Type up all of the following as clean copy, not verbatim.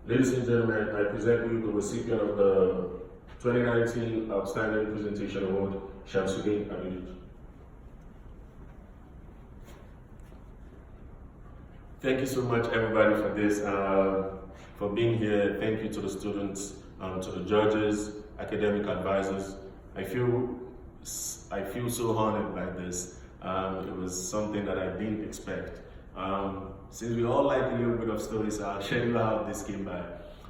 Ladies and gentlemen, I present you the recipient of the 2019 Outstanding Presentation Award, Shamsuddin Abidou. Thank you so much, everybody, for this, for being here. Thank you to the students, to the judges, academic advisors. I feel so honored by this. It was something that I didn't expect. Since we all like a little bit of stories, I'll share you how this came by.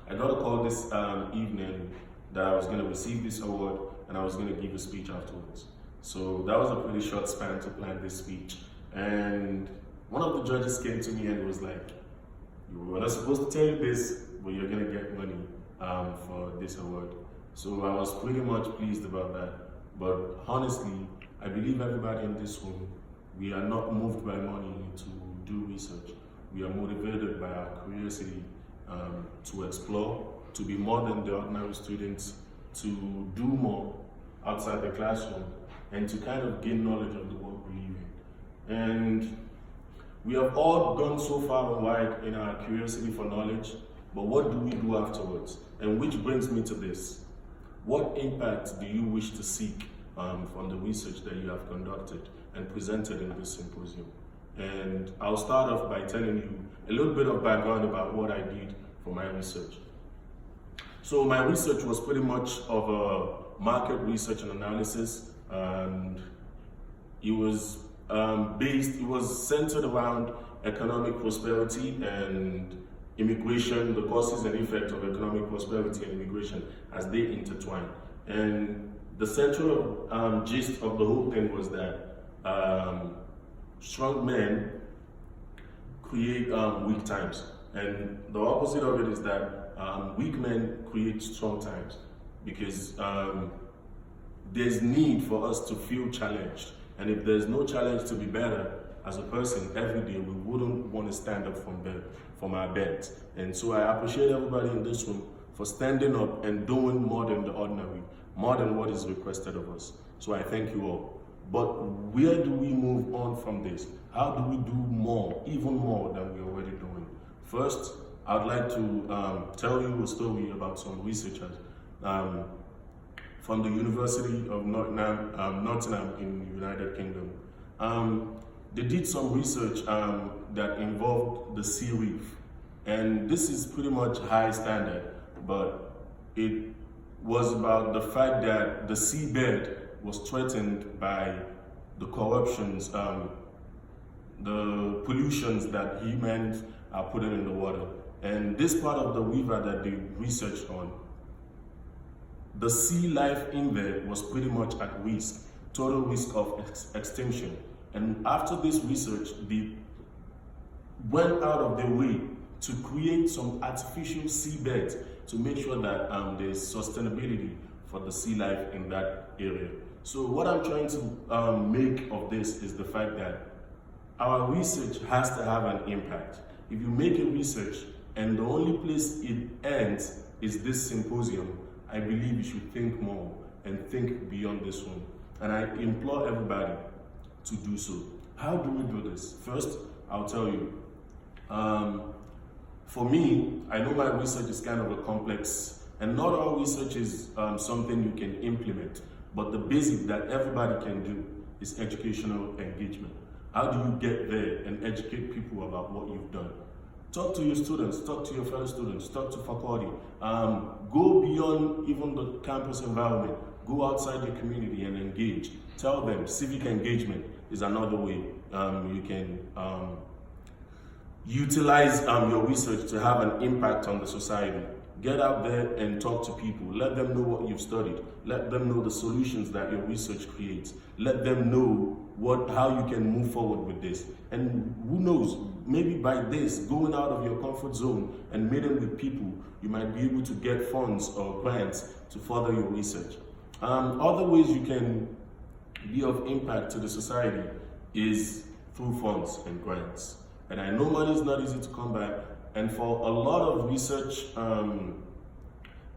I got a call this evening that I was going to receive this award and I was going to give a speech afterwards. So that was a pretty short span to plan this speech. And one of the judges came to me and was like, "You were not supposed to tell you this, but you're going to get money for this award." So I was pretty much pleased about that. But honestly, I believe everybody in this room, we are not moved by money to do research. We are motivated by our curiosity to explore, to be more than the ordinary students, to do more outside the classroom, and to kind of gain knowledge of the world we live in. And we have all gone so far and wide in our curiosity for knowledge, but what do we do afterwards? And which brings me to this. What impact do you wish to seek from the research that you have conducted and presented in this symposium? And I'll start off by telling you a little bit of background about what I did for my research. So my research was pretty much of a market research and analysis, and it was centered around economic prosperity and immigration, the causes and effects of economic prosperity and immigration as they intertwine. And the central gist of the whole thing was that strong men create weak times, and the opposite of it is that weak men create strong times, because there's need for us to feel challenged, and if there's no challenge to be better as a person every day, we wouldn't want to stand up from our beds. And so I appreciate everybody in this room for standing up and doing more than the ordinary, more than what is requested of us. So I thank you all. But where do we move on from this? How do we do more, even more than we're already doing? First, I'd like to tell you a story about some researchers from the University of Nottingham in the United Kingdom. They did some research that involved the sea reef. And this is pretty much high standard, but it was about the fact that the seabed was threatened by the corruptions, the pollutions that humans are putting in the water. And this part of the river that they researched on, the sea life in there was pretty much at risk, total risk of extinction. And after this research, they went out of their way to create some artificial seabeds to make sure that there's sustainability for the sea life in that area. So what I'm trying to make of this is the fact that our research has to have an impact. If you make a research and the only place it ends is this symposium, I believe you should think more and think beyond this one. And I implore everybody to do so. How do we do this? First, I'll tell you. For me, I know my research is kind of a complex, and not all research is something you can implement, but the basic that everybody can do is educational engagement. How do you get there and educate people about what you've done? Talk to your students, talk to your fellow students, talk to faculty. Go beyond even the campus environment. Go outside your community and engage. Tell them civic engagement is another way you can utilize your research to have an impact on the society. Get out there and talk to people. Let them know what you've studied. Let them know the solutions that your research creates. Let them know how you can move forward with this. And who knows, maybe by this, going out of your comfort zone and meeting with people, you might be able to get funds or grants to further your research. Other ways you can be of impact to the society is through funds and grants. And I know money is not easy to come by, and for a lot of research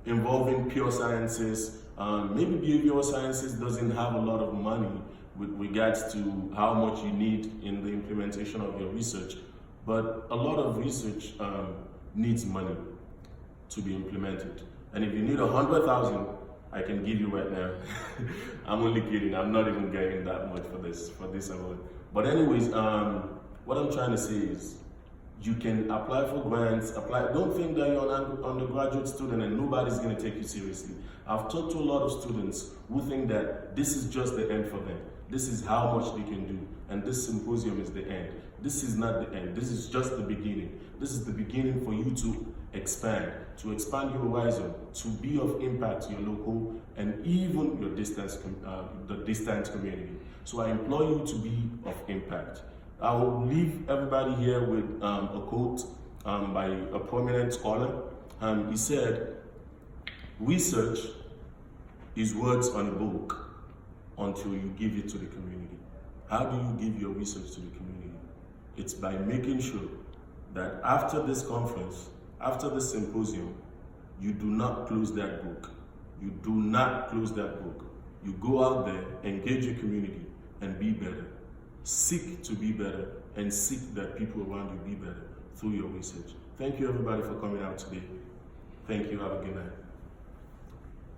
involving pure sciences, maybe behavioral sciences doesn't have a lot of money with regards to how much you need in the implementation of your research, but a lot of research needs money. to be implemented. And if you need 100,000, I can give you right now. I'm only kidding. I'm not even getting that much for this award. But anyways, what I'm trying to say is, you can apply for grants, Don't think that you're an undergraduate student and nobody's going to take you seriously. I've talked to a lot of students who think that this is just the end for them. This is how much they can do. And this symposium is the end. This is not the end. This is just the beginning. This is the beginning for you to expand your horizon, to be of impact to your local and even your the distant community. So I implore you to be of impact. I will leave everybody here with a quote by a prominent scholar. He said, "Research is words on a book until you give it to the community." How do you give your research to the community? It's by making sure that after this conference, after this symposium, you do not close that book. You do not close that book. You go out there, engage your community, and be better. Seek to be better, and seek that people around you be better through your research. Thank you everybody for coming out today. Thank you, have a good night.